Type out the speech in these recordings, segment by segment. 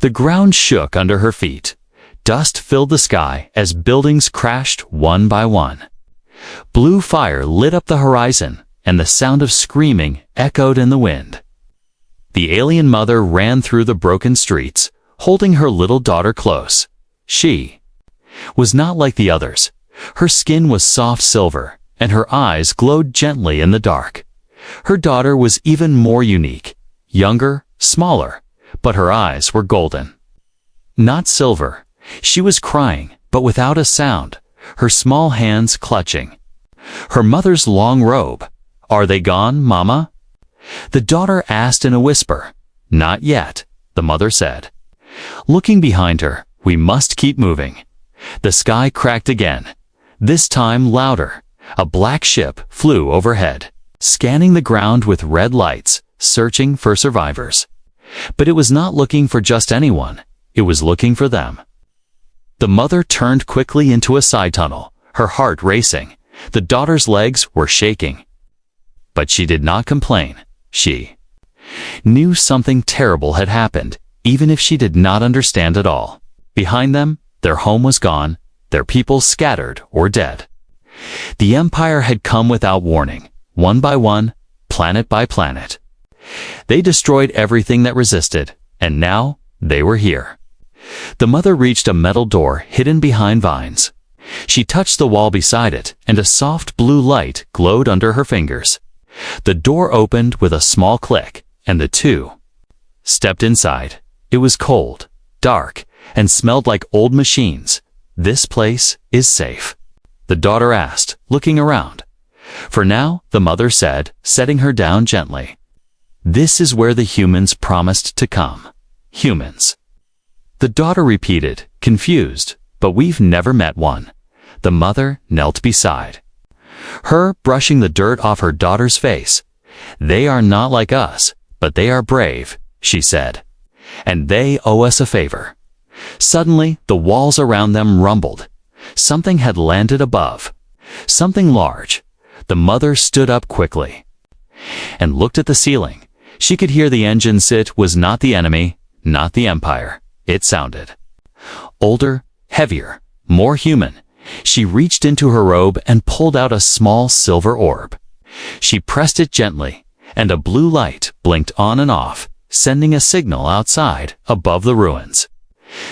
The ground shook under her feet. Dust filled the sky as buildings crashed one by one. Blue fire lit up the horizon, and the sound of screaming echoed in the wind. The alien mother ran through the broken streets, holding her little daughter close. She was not like the others. Her skin was soft silver, and her eyes glowed gently in the dark. Her daughter was even more unique, younger, smaller, but her eyes were golden. Not silver. She was crying, but without a sound, her small hands clutching. Her mother's long robe. "Are they gone, Mama?" The daughter asked in a whisper. "Not yet," the mother said. Looking behind her, "We must keep moving." The sky cracked again, this time louder. A black ship flew overhead, scanning the ground with red lights, searching for survivors. But it was not looking for just anyone. It was looking for them. The mother turned quickly into a side tunnel, her heart racing. The daughter's legs were shaking. But she did not complain. She knew something terrible had happened, even if she did not understand it all. Behind them, their home was gone, their people scattered or dead. The Empire had come without warning, one by one, planet by planet. They destroyed everything that resisted, and now they were here. The mother reached a metal door hidden behind vines. She touched the wall beside it, and a soft blue light glowed under her fingers. The door opened with a small click, and the two stepped inside. It was cold, dark, and smelled like old machines. "This place is safe?" the daughter asked, looking around. "For now," the mother said, setting her down gently. "This is where the humans promised to come." "Humans?" The daughter repeated, confused. "But we've never met one." The mother knelt beside her, brushing the dirt off her daughter's face. "They are not like us, but they are brave," she said. "And they owe us a favor." Suddenly, the walls around them rumbled. Something had landed above. Something large. The mother stood up quickly and looked at the ceiling. She could hear the engines. It was not the enemy, not the Empire. It sounded older, heavier, more human. She reached into her robe and pulled out a small silver orb. She pressed it gently, and a blue light blinked on and off, sending a signal outside, above the ruins.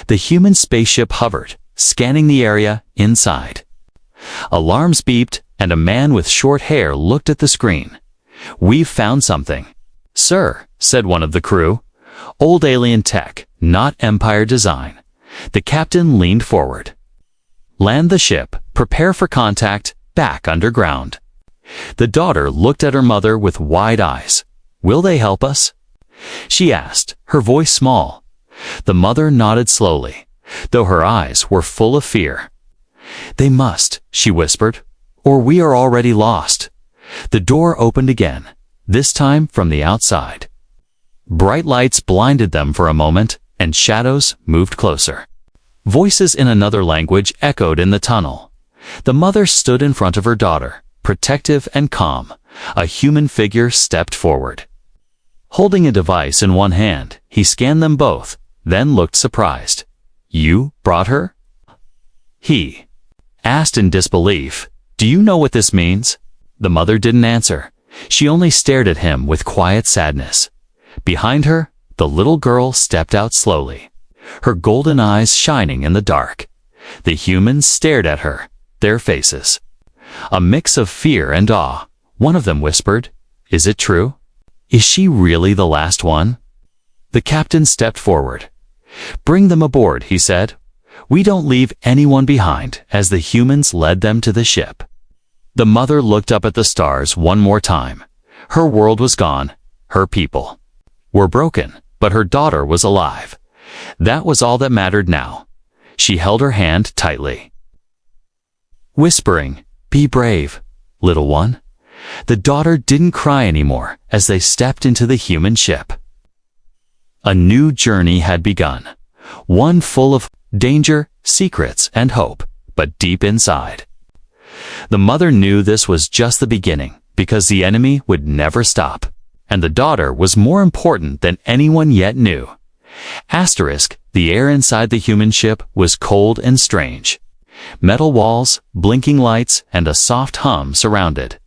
The human spaceship hovered, scanning the area inside. Alarms beeped, and a man with short hair looked at the screen. "We've found something." "Sir," said one of the crew. "Old alien tech, not Empire design." The captain leaned forward. "Land the ship, prepare for contact, back underground." The daughter looked at her mother with wide eyes. "Will they help us?" she asked, her voice small. The mother nodded slowly, though her eyes were full of fear. "They must," she whispered, "or we are already lost." The door opened again, this time from the outside. Bright lights blinded them for a moment, and shadows moved closer. Voices in another language echoed in the tunnel. The mother stood in front of her daughter, protective and calm. A human figure stepped forward. Holding a device in one hand, he scanned them both, then looked surprised. "You brought her?" he asked in disbelief. "Do you know what this means?" The mother didn't answer. She only stared at him with quiet sadness. Behind her, the little girl stepped out slowly, her golden eyes shining in the dark. The humans stared at her, their faces a mix of fear and awe. One of them whispered, "Is it true? Is she really the last one?" The captain stepped forward. "Bring them aboard," he said. "We don't leave anyone behind," as the humans led them to the ship. The mother looked up at the stars one more time. Her world was gone. Her people were broken, but her daughter was alive. That was all that mattered now. She held her hand tightly, whispering, "Be brave, little one." The daughter didn't cry anymore as they stepped into the human ship. A new journey had begun, one full of danger, secrets, and hope, but deep inside. The mother knew this was just the beginning, because the enemy would never stop, and the daughter was more important than anyone yet knew. Asterisk, the air inside the human ship was cold and strange. Metal walls, blinking lights, and a soft hum surrounded.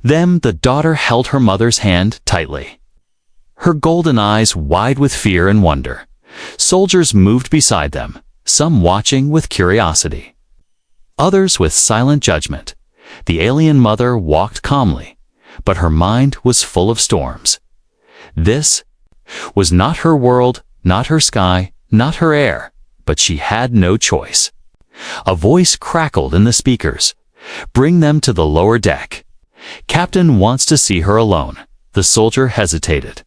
Then the daughter held her mother's hand tightly. Her golden eyes wide with fear and wonder. Soldiers moved beside them, some watching with curiosity, others with silent judgment. The alien mother walked calmly, but her mind was full of storms. This was not her world, not her sky, not her air, but she had no choice. A voice crackled in the speakers. "Bring them to the lower deck. Captain wants to see her alone." The soldier hesitated,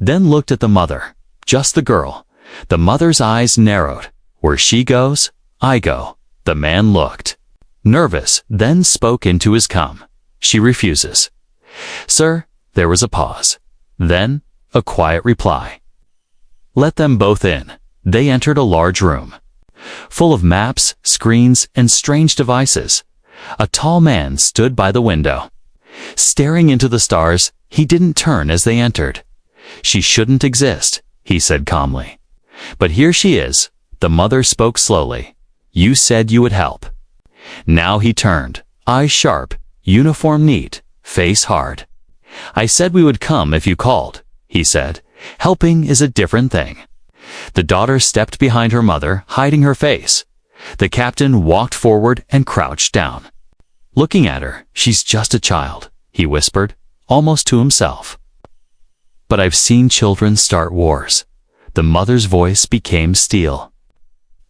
then looked at the mother, just the girl. The mother's eyes narrowed. "Where she goes, I go." The man looked nervous, then spoke into his calm. "She refuses." "Sir," there was a pause. Then, a quiet reply. "Let them both in." They entered a large room, full of maps, screens, and strange devices. A tall man stood by the window, staring into the stars. He didn't turn as they entered. "She shouldn't exist," he said calmly. "But here she is." The mother spoke slowly. "You said you would help." Now he turned, eyes sharp, uniform neat, face hard. "I said we would come if you called," he said. "Helping is a different thing." The daughter stepped behind her mother, hiding her face. The captain walked forward and crouched down, looking at her. "She's just a child," he whispered, almost to himself. "But I've seen children start wars." The mother's voice became steel.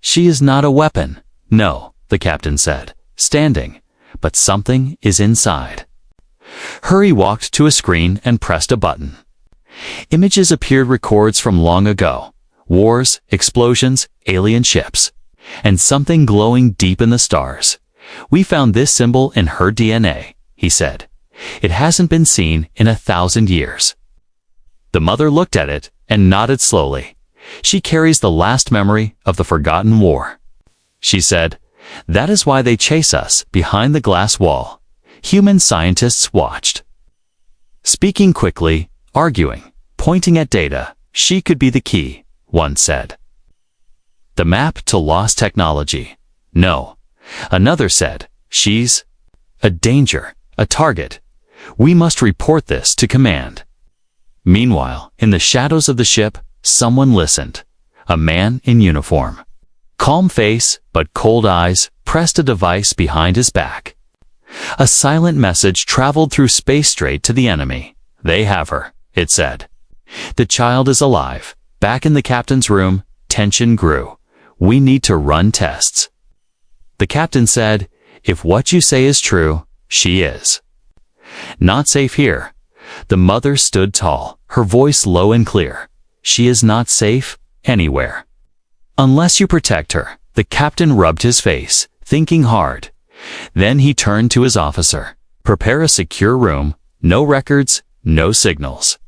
"She is not a weapon." "No," the captain said, standing, "but something is inside." Hurry walked to a screen and pressed a button. Images appeared, records from long ago. Wars, explosions, alien ships, and something glowing deep in the stars. "We found this symbol in her DNA," he said. "It hasn't been seen in 1,000 years." The mother looked at it and nodded slowly. "She carries the last memory of the forgotten war," she said. "That is why they chase us behind the glass wall." Human scientists watched, speaking quickly, arguing, pointing at data. "She could be the key," one said. "The map to lost technology." "No," another said. "She's a danger, a target. We must report this to command." Meanwhile, in the shadows of the ship, someone listened. A man in uniform, calm face but cold eyes, pressed a device behind his back. A silent message traveled through space straight to the enemy. "They have her," it said. "The child is alive." Back in the captain's room, tension grew. "We need to run tests." The captain said, "If what you say is true, she is not safe here." The mother stood tall, her voice low and clear. "She is not safe anywhere unless you protect her." The captain rubbed his face, thinking hard. Then he turned to his officer. "Prepare a secure room, no records, no signals.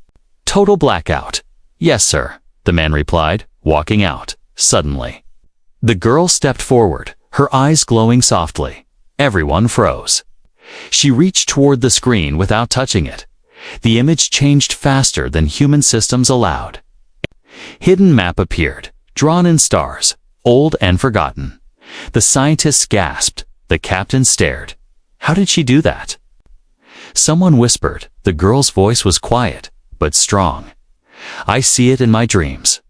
Total blackout." "Yes, sir," the man replied, walking out. Suddenly, the girl stepped forward, her eyes glowing softly. Everyone froze. She reached toward the screen without touching it. The image changed faster than human systems allowed. Hidden map appeared, drawn in stars, old and forgotten. The scientists gasped. The captain stared. How did she do that? Someone whispered. The girl's voice was quiet, but strong. "I see it in my dreams."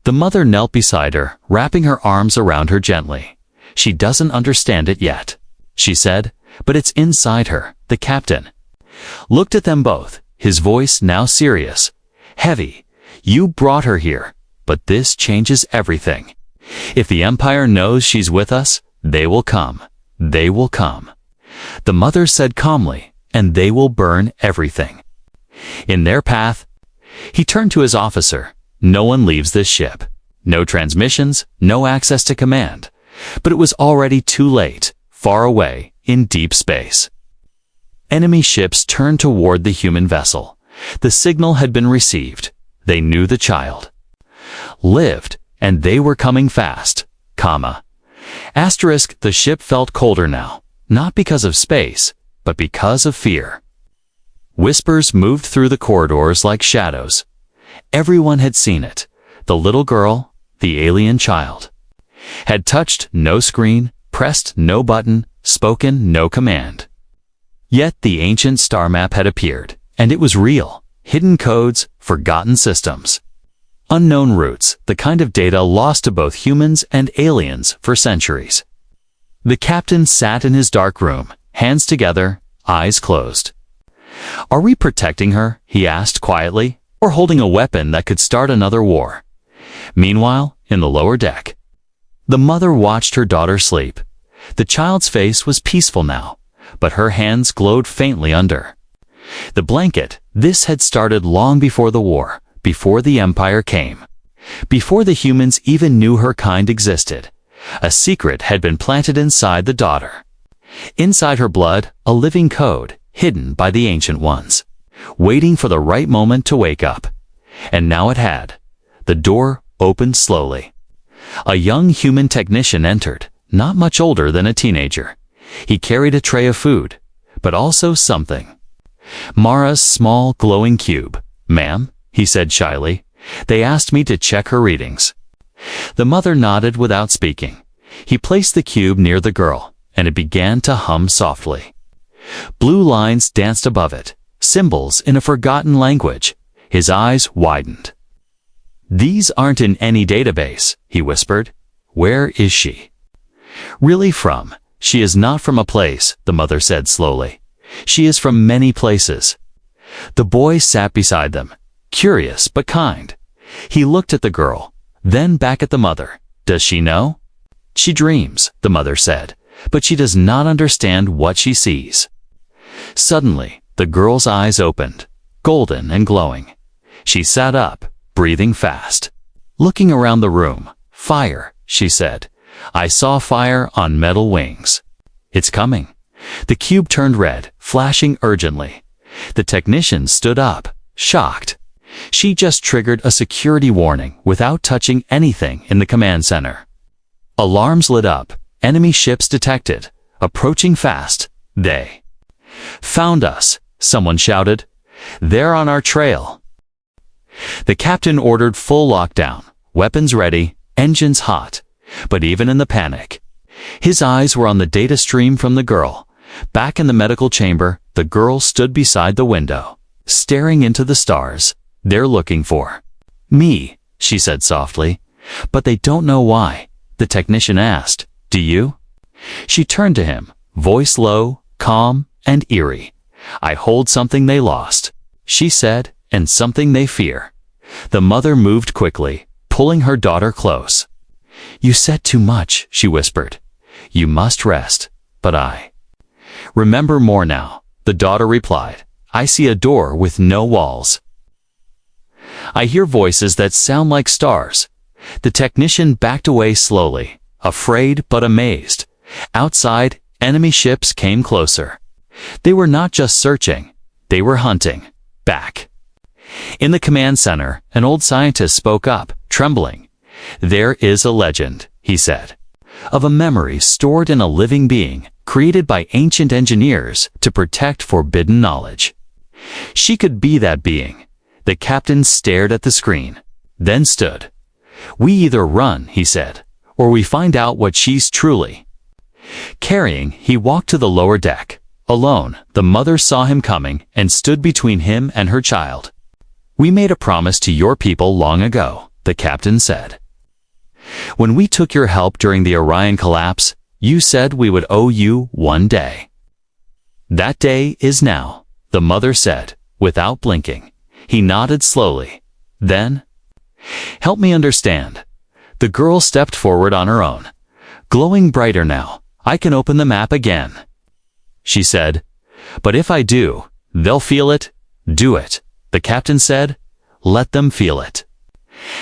The mother knelt beside her, wrapping her arms around her gently. "She doesn't understand it yet," she said, "but it's inside her." The captain looked at them both, his voice now serious, heavy. "You brought her here, but this changes everything. If the Empire knows she's with us, they will come. They will come." The mother said calmly, "And they will burn everything in their path." He turned to his officer. "No one leaves this ship. No transmissions, no access to command." But it was already too late, far away, in deep space. Enemy ships turned toward the human vessel. The signal had been received. They knew the child lived, and they were coming fast. Asterisk, the ship felt colder now, not because of space, but because of fear. Whispers moved through the corridors like shadows. Everyone had seen it. The little girl, the alien child, had touched no screen, pressed no button, spoken no command. Yet the ancient star map had appeared, and it was real. Hidden codes, forgotten systems. Unknown routes, the kind of data lost to both humans and aliens for centuries. The captain sat in his dark room, hands together, eyes closed. "Are we protecting her?" he asked quietly, "or holding a weapon that could start another war?" Meanwhile, in the lower deck, the mother watched her daughter sleep. The child's face was peaceful now, but her hands glowed faintly under the blanket. This had started long before the war, before the Empire came, before the humans even knew her kind existed. A secret had been planted inside the daughter. Inside her blood, a living code, hidden by the Ancient Ones, waiting for the right moment to wake up. And now it had. The door opened slowly. A young human technician entered, not much older than a teenager. He carried a tray of food, but also something. Mara's small, glowing cube. "Ma'am," he said shyly, "they asked me to check her readings." The mother nodded without speaking. He placed the cube near the girl, and it began to hum softly. Blue lines danced above it, symbols in a forgotten language. His eyes widened. "These aren't in any database," he whispered. "Where is she really from?" "She is not from a place," the mother said slowly. "She is from many places." The boy sat beside them, curious but kind. He looked at the girl, then back at the mother. "Does she know?" "She dreams," the mother said, "but she does not understand what she sees." Suddenly, the girl's eyes opened, golden and glowing. She sat up, breathing fast. Looking around the room, "Fire," she said. "I saw fire on metal wings. It's coming." The cube turned red, flashing urgently. The technician stood up, shocked. She just triggered a security warning without touching anything in the command center. Alarms lit up, enemy ships detected, approaching fast. "They found us," someone shouted. "They're on our trail." The captain ordered full lockdown, weapons ready, engines hot. But even in the panic, his eyes were on the data stream from the girl. Back in the medical chamber, the girl stood beside the window, staring into the stars. "They're looking for me," she said softly. "But they don't know why." The technician asked, "Do you?" She turned to him, voice low, calm, and eerie. "I hold something they lost," she said, "and something they fear." The mother moved quickly, pulling her daughter close. "You said too much," she whispered. "You must rest." "But I remember more now," the daughter replied. "I see a door with no walls. I hear voices that sound like stars." The technician backed away slowly, afraid but amazed. Outside, enemy ships came closer. They were not just searching, they were hunting. Back in the command center, an old scientist spoke up, trembling. "There is a legend," he said, "of a memory stored in a living being, created by ancient engineers to protect forbidden knowledge. She could be that being." The captain stared at the screen, then stood. "We either run," he said, "or we find out what she's truly carrying." He walked to the lower deck. Alone, the mother saw him coming and stood between him and her child. "We made a promise to your people long ago," the captain said. "When we took your help during the Orion collapse, you said we would owe you one day. That day is now," the mother said, without blinking. He nodded slowly. Then, "Help me understand." The girl stepped forward on her own, glowing brighter now. "I can open the map again," she said. "But if I do, they'll feel it." "Do it," the captain said. "Let them feel it."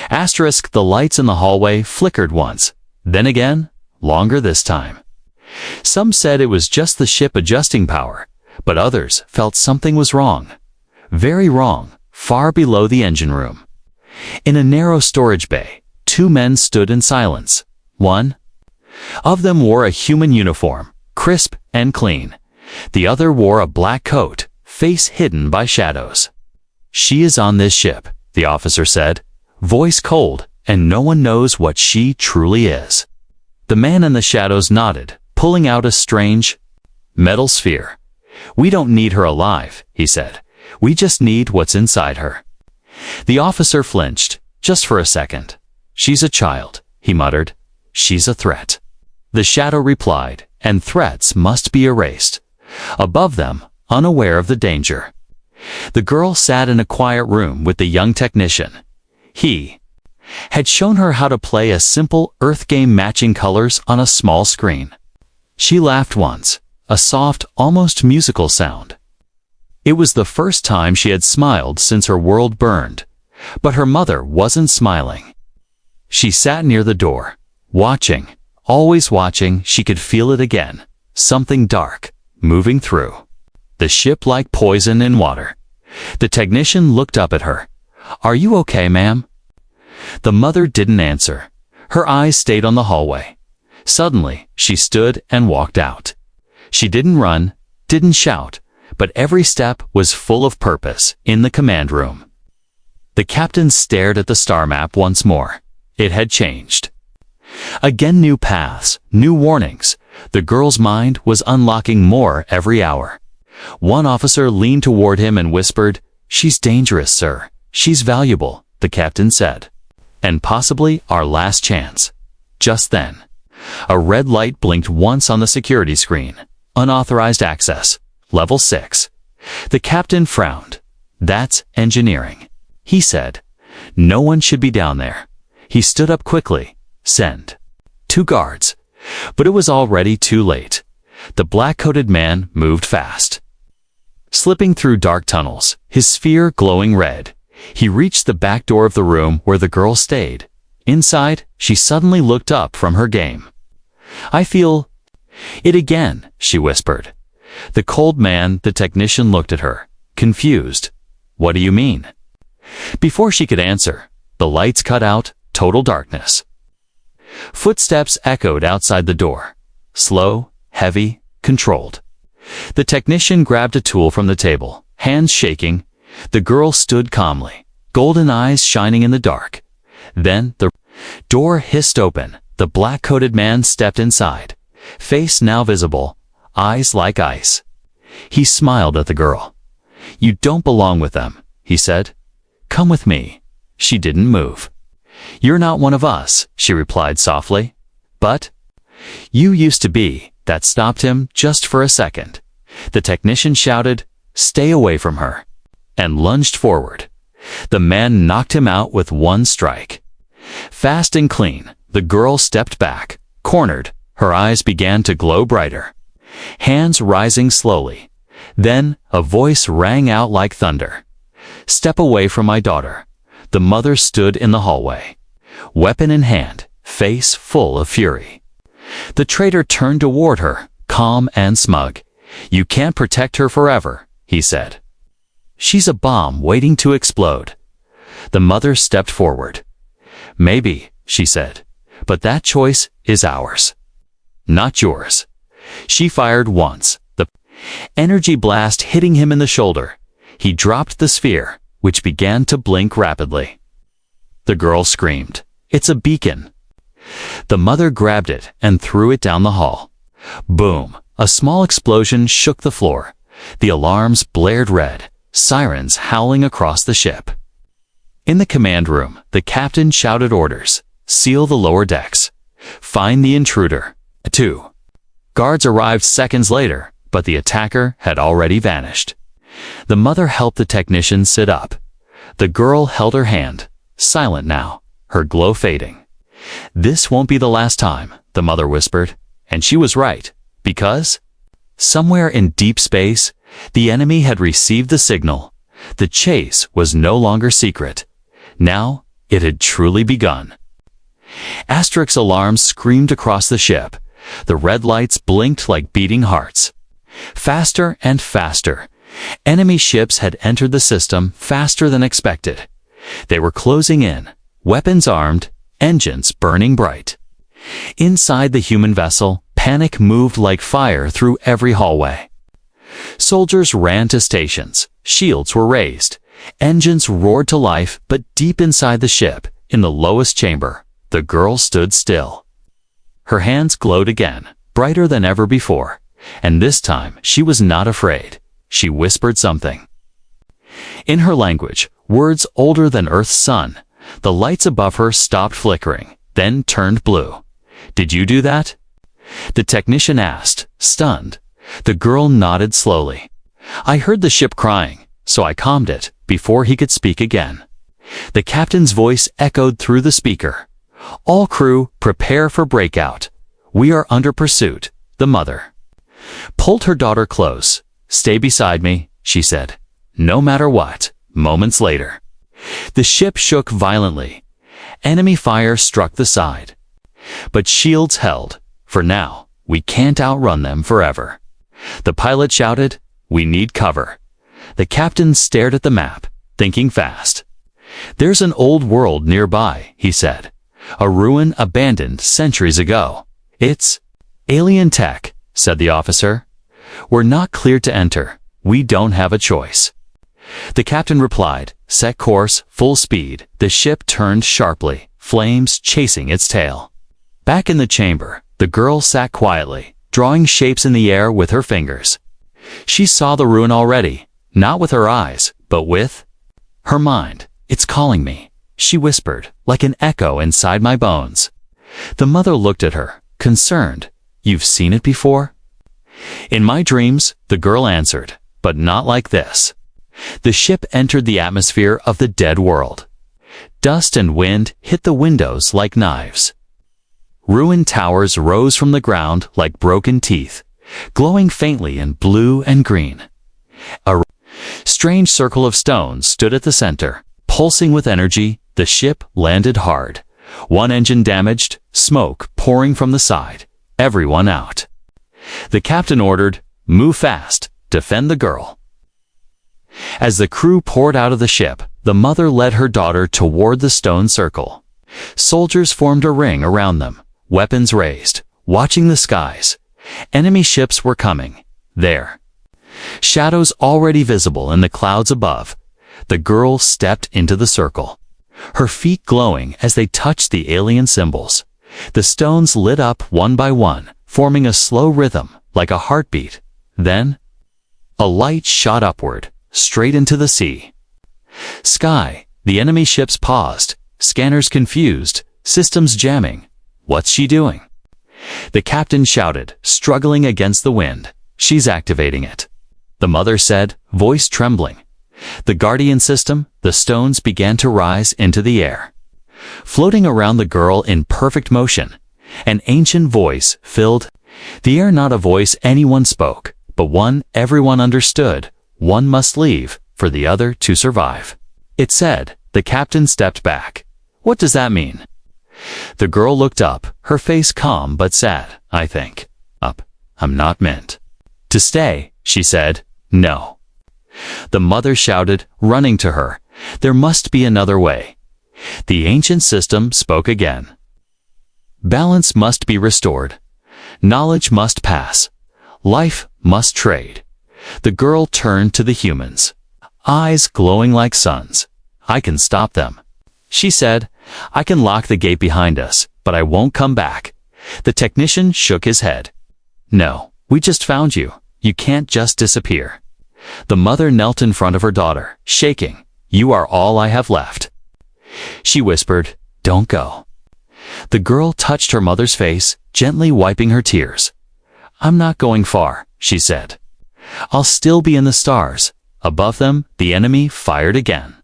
Asterisk, the lights in the hallway flickered once, then again, longer this time. Some said it was just the ship adjusting power, but others felt something was wrong. Very wrong, far below the engine room. In a narrow storage bay, two men stood in silence. One of them wore a human uniform, crisp and clean. The other wore a black coat, face hidden by shadows. "She is on this ship," the officer said, voice cold and no one knows what she truly is. The man in the shadows nodded, pulling out a strange metal sphere. We don't need her alive, he said. We just need what's inside her. The officer flinched, just for a second. She's a child, he muttered. She's a threat. The shadow replied, and threats must be erased. Above them, unaware of the danger. The girl sat in a quiet room with the young technician. He had shown her how to play a simple Earth game matching colors on a small screen. She laughed once, a soft, almost musical sound. It was the first time she had smiled since her world burned, but her mother wasn't smiling. She sat near the door, watching, always watching. She could feel it again, something dark, moving through the ship like poison in water. The technician looked up at her. Are you okay, ma'am? The mother didn't answer. Her eyes stayed on the hallway. Suddenly, she stood and walked out. She didn't run, didn't shout, but every step was full of purpose in the command room. The captain stared at the star map once more. It had changed. Again, new paths, new warnings. The girl's mind was unlocking more every hour. One officer leaned toward him and whispered, "She's dangerous, sir. She's valuable," the captain said. "And possibly our last chance." Just then, a red light blinked once on the security screen. Unauthorized access. Level 6. The captain frowned. "That's engineering," he said. "No one should be down there." He stood up quickly. "Send 2 guards." But it was already too late. The black-coated man moved fast. Slipping through dark tunnels, his sphere glowing red, he reached the back door of the room where the girl stayed. Inside, she suddenly looked up from her game. "I feel it again," she whispered. The cold man, the technician, looked at her, confused. "What do you mean?" Before she could answer, the lights cut out, total darkness. Footsteps echoed outside the door. Slow, heavy, controlled. The technician grabbed a tool from the table, hands shaking. The girl stood calmly, golden eyes shining in the dark. Then the door hissed open. The black-coated man stepped inside, face now visible, eyes like ice. He smiled at the girl. "You don't belong with them," he said. "Come with me." She didn't move. "You're not one of us," she replied softly. "But you used to be." That stopped him just for a second. The technician shouted, "Stay away from her," and lunged forward. The man knocked him out with one strike. Fast and clean, the girl stepped back, cornered. Her eyes began to glow brighter. Hands rising slowly. Then a voice rang out like thunder. "Step away from my daughter." The mother stood in the hallway, weapon in hand, face full of fury. The traitor turned toward her, calm and smug. "You can't protect her forever," he said. "She's a bomb waiting to explode." The mother stepped forward. "Maybe," she said, "but that choice is ours, not yours." She fired once, the energy blast hitting him in the shoulder. He dropped the sphere, which began to blink rapidly. The girl screamed, "It's a beacon." The mother grabbed it and threw it down the hall. Boom! A small explosion shook the floor. The alarms blared red, sirens howling across the ship. In the command room, the captain shouted orders. "Seal the lower decks. Find the intruder." 2. Guards arrived seconds later, but the attacker had already vanished. The mother helped the technician sit up. The girl held her hand, silent now, her glow fading. "This won't be the last time," the mother whispered, and she was right, because somewhere in deep space, the enemy had received the signal. The chase was no longer secret. Now it had truly begun. Asterix alarms screamed across the ship. The red lights blinked like beating hearts. Faster and faster. Enemy ships had entered the system faster than expected. They were closing in, weapons armed, engines burning bright. Inside the human vessel, panic moved like fire through every hallway. Soldiers ran to stations, shields were raised, engines roared to life, but deep inside the ship, In the lowest chamber, the girl stood still. Her hands glowed again, brighter than ever before, and this time she was not afraid. She whispered something. In her language, words older than Earth's sun, the lights above her stopped flickering, then turned blue. "Did you do that?" The technician asked, stunned. The girl nodded slowly. "I heard the ship crying, so I calmed it before he could speak again." The captain's voice echoed through the speaker. "All crew, prepare for breakout. We are under pursuit." The mother pulled her daughter close. "Stay beside me," she said. "No matter what." Moments later, the ship shook violently. Enemy fire struck the side. But shields held. "For now, we can't outrun them forever." The pilot shouted, "We need cover." The captain stared at the map, thinking fast. "There's an old world nearby," he said. "A ruin abandoned centuries ago." "It's alien tech," said the officer. "We're not cleared to enter. We don't have a choice." The captain replied, "Set course, full speed." The ship turned sharply, flames chasing its tail. Back in the chamber, the girl sat quietly, drawing shapes in the air with her fingers. She saw the ruin already, not with her eyes, but with her mind. "It's calling me," she whispered, "like an echo inside my bones." The mother looked at her, concerned. "You've seen it before?" "In my dreams," the girl answered, "but not like this." The ship entered the atmosphere of the dead world. Dust and wind hit the windows like knives. Ruined towers rose from the ground like broken teeth, glowing faintly in blue and green. A strange circle of stones stood at the center, pulsing with energy. The ship landed hard. One engine damaged, smoke pouring from the side. Everyone out. The captain ordered, "Move fast, defend the girl." As the crew poured out of the ship, the mother led her daughter toward the stone circle. Soldiers formed a ring around them, weapons raised, watching the skies. Enemy ships were coming. There. Shadows already visible in the clouds above. The girl stepped into the circle, her feet glowing as they touched the alien symbols. The stones lit up one by one, forming a slow rhythm, like a heartbeat. Then, a light shot upward, straight into the sea. Sky, the enemy ships paused, scanners confused, systems jamming. "What's she doing?" The captain shouted, struggling against the wind. "She's activating it." The mother said, voice trembling. The Guardian system, the stones began to rise into the air. Floating around the girl in perfect motion, an ancient voice filled the air, not a voice anyone spoke, but one everyone understood. One must leave for the other to survive. It said. The captain stepped back. "What does that mean?" The girl looked up, her face calm but sad. "I think. I'm not meant to stay," she said. "No." The mother shouted, running to her. "There must be another way." The ancient system spoke again. "Balance must be restored. Knowledge must pass. Life must trade." The girl turned to the humans, eyes glowing like suns. "I can stop them," she said. "I can lock the gate behind us, but I won't come back." The technician shook his head. "No, we just found you. You can't just disappear." The mother knelt in front of her daughter, shaking. "You are all I have left." She whispered, "Don't go." The girl touched her mother's face, gently wiping her tears. "I'm not going far," she said. "I'll still be in the stars." Above them, the enemy fired again.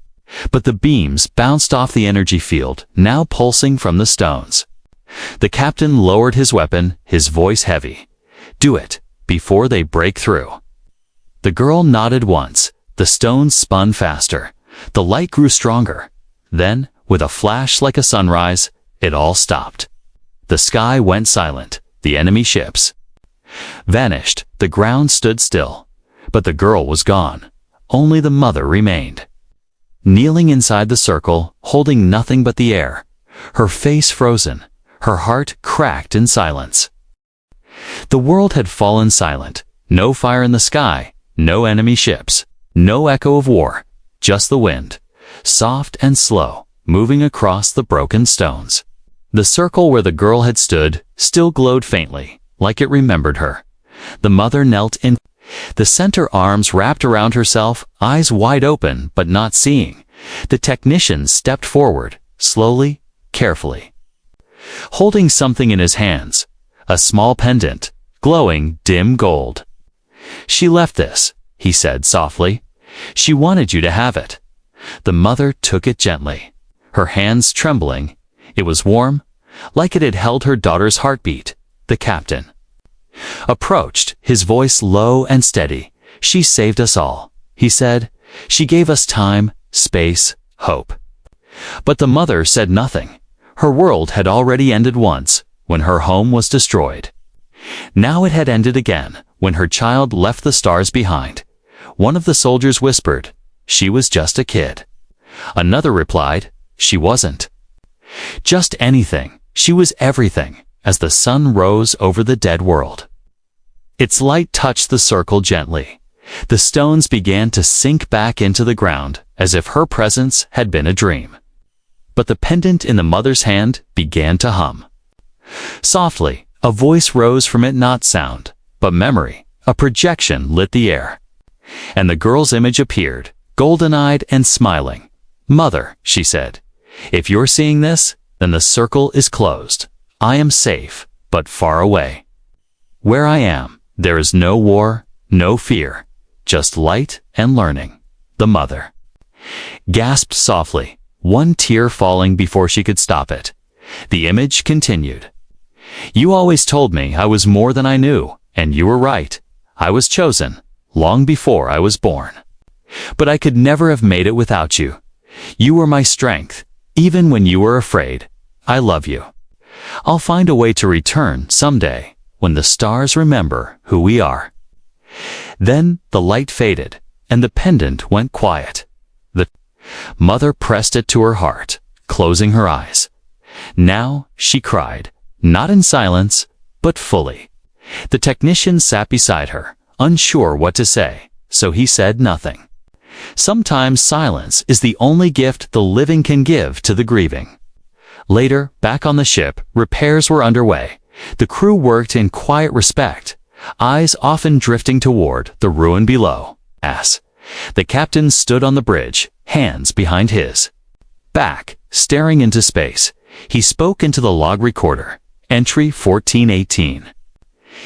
But the beams bounced off the energy field, now pulsing from the stones. The captain lowered his weapon, his voice heavy. "Do it, before they break through." The girl nodded once. The stones spun faster. The light grew stronger. Then, with a flash like a sunrise, it all stopped. The sky went silent. The enemy ships vanished. The ground stood still. But the girl was gone. Only the mother remained. Kneeling inside the circle, holding nothing but the air, her face frozen, her heart cracked in silence. The world had fallen silent. No fire in the sky, no enemy ships, no echo of war, just the wind, soft and slow, moving across the broken stones. The circle where the girl had stood still glowed faintly, like it remembered her. The mother knelt in, the center arms wrapped around herself, eyes wide open but not seeing. The technician stepped forward, slowly, carefully, holding something in his hands, a small pendant, glowing dim gold. "She left this," he said softly. "She wanted you to have it." The mother took it gently, her hands trembling. It was warm, like it had held her daughter's heartbeat. The captain approached, his voice low and steady. "She saved us all," he said. "She gave us time, space, hope." But the mother said nothing. Her world had already ended once, when her home was destroyed. Now it had ended again, when her child left the stars behind. One of the soldiers whispered, "She was just a kid." Another replied, "She wasn't just anything, she was everything," as the sun rose over the dead world. Its light touched the circle gently. The stones began to sink back into the ground, as if her presence had been a dream. But the pendant in the mother's hand began to hum. Softly, a voice rose from it, not sound, but memory. A projection lit the air, and the girl's image appeared, golden-eyed and smiling. "Mother," she said, "if you're seeing this, then the circle is closed. I am safe, but far away. Where I am, there is no war, no fear, just light and learning." The mother gasped softly, one tear falling before she could stop it. The image continued. "You always told me I was more than I knew, and you were right. I was chosen, long before I was born. But I could never have made it without you. You were my strength, even when you were afraid. I love you. I'll find a way to return someday, when the stars remember who we are." Then the light faded, and the pendant went quiet. The mother pressed it to her heart, closing her eyes. Now she cried, not in silence, but fully. The technician sat beside her, unsure what to say, so he said nothing. Sometimes silence is the only gift the living can give to the grieving. Later, back on the ship, repairs were underway. The crew worked in quiet respect, eyes often drifting toward the ruin below. As the captain stood on the bridge, hands behind his back, staring into space, he spoke into the log recorder. Entry 1418.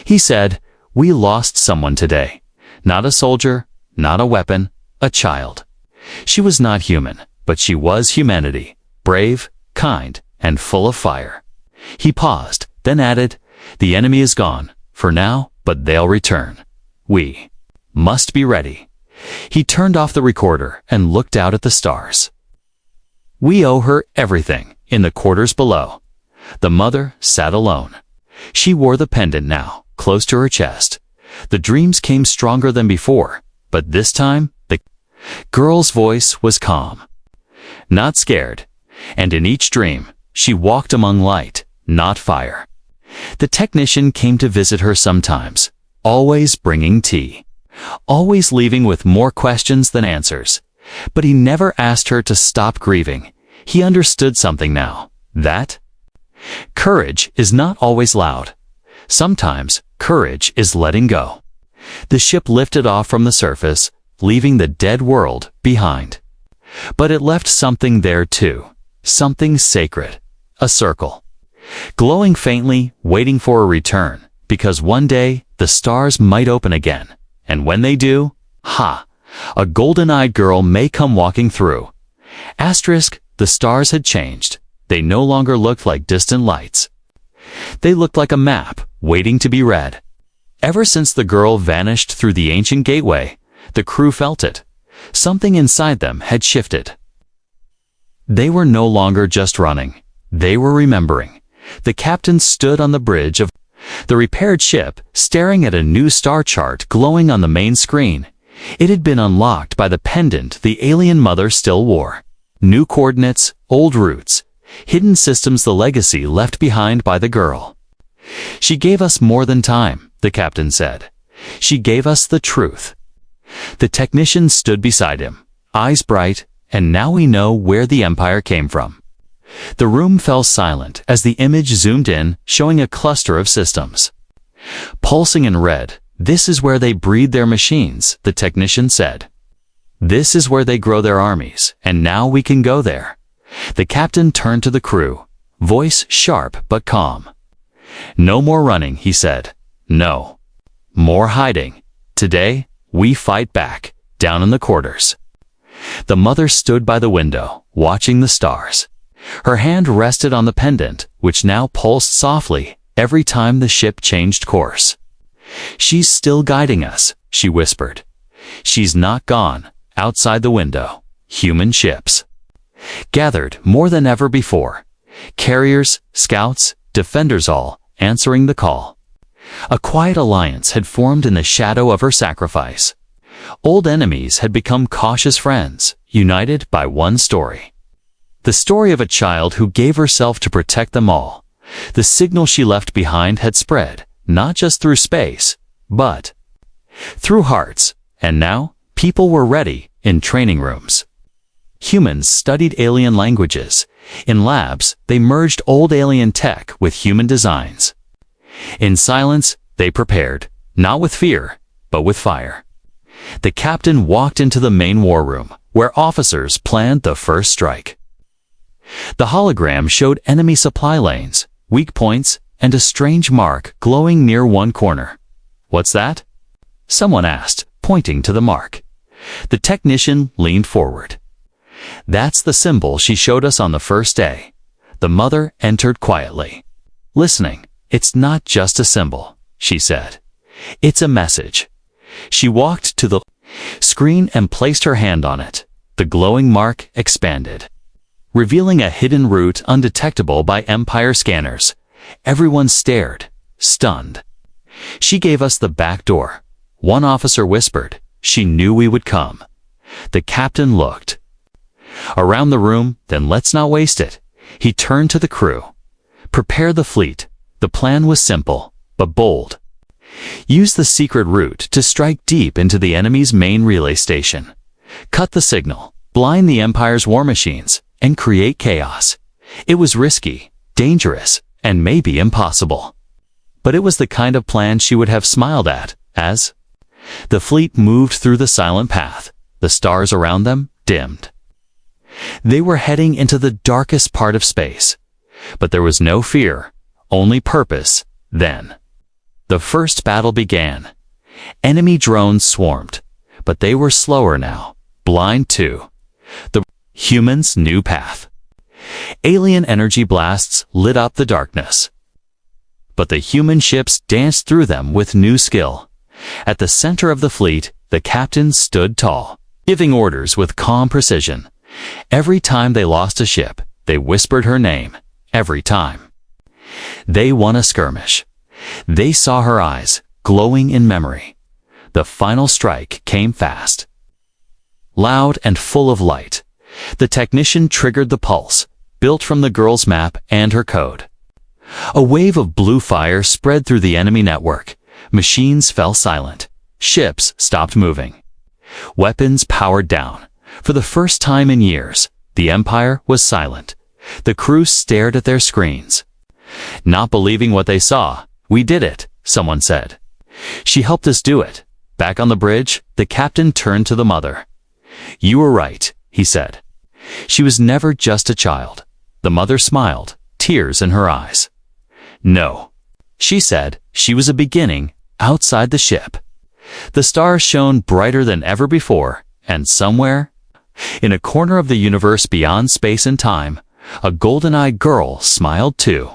He said, "We lost someone today. Not a soldier, not a weapon, a child. She was not human, but she was humanity, brave, kind, and full of fire." He paused, then added, "The enemy is gone, for now, but they'll return. We must be ready." He turned off the recorder and looked out at the stars. "We owe her everything," in the quarters below. The mother sat alone. She wore the pendant now, close to her chest. The dreams came stronger than before, but this time, the girl's voice was calm, not scared, and in each dream, she walked among light, not fire. The technician came to visit her sometimes, always bringing tea, always leaving with more questions than answers. But he never asked her to stop grieving. He understood something now, that courage is not always loud. Sometimes, courage is letting go. The ship lifted off from the surface, leaving the dead world behind. But it left something there too, something sacred, a circle, glowing faintly, waiting for a return, because one day the stars might open again, and when they do, a golden-eyed girl may come walking through. Asterisk, the stars had changed. They no longer looked like distant lights. They looked like a map, waiting to be read. Ever since the girl vanished through the ancient gateway, the crew felt it. Something inside them had shifted. They were no longer just running. They were remembering. The captain stood on the bridge of the repaired ship, staring at a new star chart glowing on the main screen. It had been unlocked by the pendant the alien mother still wore. New coordinates, old routes, hidden systems, the legacy left behind by the girl. "She gave us more than time," the captain said. "She gave us the truth." The technician stood beside him, eyes bright, and now we know where the Empire came from." The room fell silent as the image zoomed in, showing a cluster of systems. "Pulsing in red, this is where they breed their machines," the technician said. "This is where they grow their armies, and now we can go there." The captain turned to the crew, voice sharp but calm. "No more running," he said. "No more hiding. Today, we fight back, down in the quarters." The mother stood by the window, watching the stars. Her hand rested on the pendant, which now pulsed softly every time the ship changed course. "She's still guiding us," she whispered. "She's not gone." Outside the window, human ships gathered more than ever before. Carriers, scouts, defenders, all answering the call. A quiet alliance had formed in the shadow of her sacrifice. Old enemies had become cautious friends, united by one story. The story of a child who gave herself to protect them all. The signal she left behind had spread, not just through space, but through hearts, and now people were ready in training rooms. Humans studied alien languages. In labs, they merged old alien tech with human designs. In silence, they prepared, not with fear, but with fire. The captain walked into the main war room, where officers planned the first strike. The hologram showed enemy supply lanes, weak points, and a strange mark glowing near one corner. "What's that?" someone asked, pointing to the mark. The technician leaned forward. "That's the symbol she showed us on the first day." The mother entered quietly. Listening, "It's not just a symbol," she said. "It's a message." She walked to the screen and placed her hand on it. The glowing mark expanded, revealing a hidden route undetectable by Empire scanners. Everyone stared, stunned. "She gave us the back door," one officer whispered. "She knew we would come." The captain looked around the room, then let's not waste it. He turned to the crew. "Prepare the fleet." The plan was simple, but bold. Use the secret route to strike deep into the enemy's main relay station. Cut the signal, blind the Empire's war machines, and create chaos. It was risky, dangerous, and maybe impossible. But it was the kind of plan she would have smiled at, as the fleet moved through the silent path. The stars around them dimmed. They were heading into the darkest part of space. But there was no fear, only purpose. Then the first battle began. Enemy drones swarmed, but they were slower now, blind too. The humans' new path. Alien energy blasts lit up the darkness. But the human ships danced through them with new skill. At the center of the fleet, the captain stood tall, giving orders with calm precision. Every time they lost a ship, they whispered her name. Every time they won a skirmish, they saw her eyes glowing in memory. The final strike came fast, loud and full of light. The technician triggered the pulse, built from the girl's map and her code. A wave of blue fire spread through the enemy network. Machines fell silent. Ships stopped moving. Weapons powered down. For the first time in years, the Empire was silent. The crew stared at their screens, not believing what they saw. "We did it," someone said. "She helped us do it." Back on the bridge, the captain turned to the mother. "You were right," he said. "She was never just a child." The mother smiled, tears in her eyes. "No," she said, "she was a beginning outside the ship." The stars shone brighter than ever before, and somewhere, in a corner of the universe beyond space and time, a golden-eyed girl smiled too.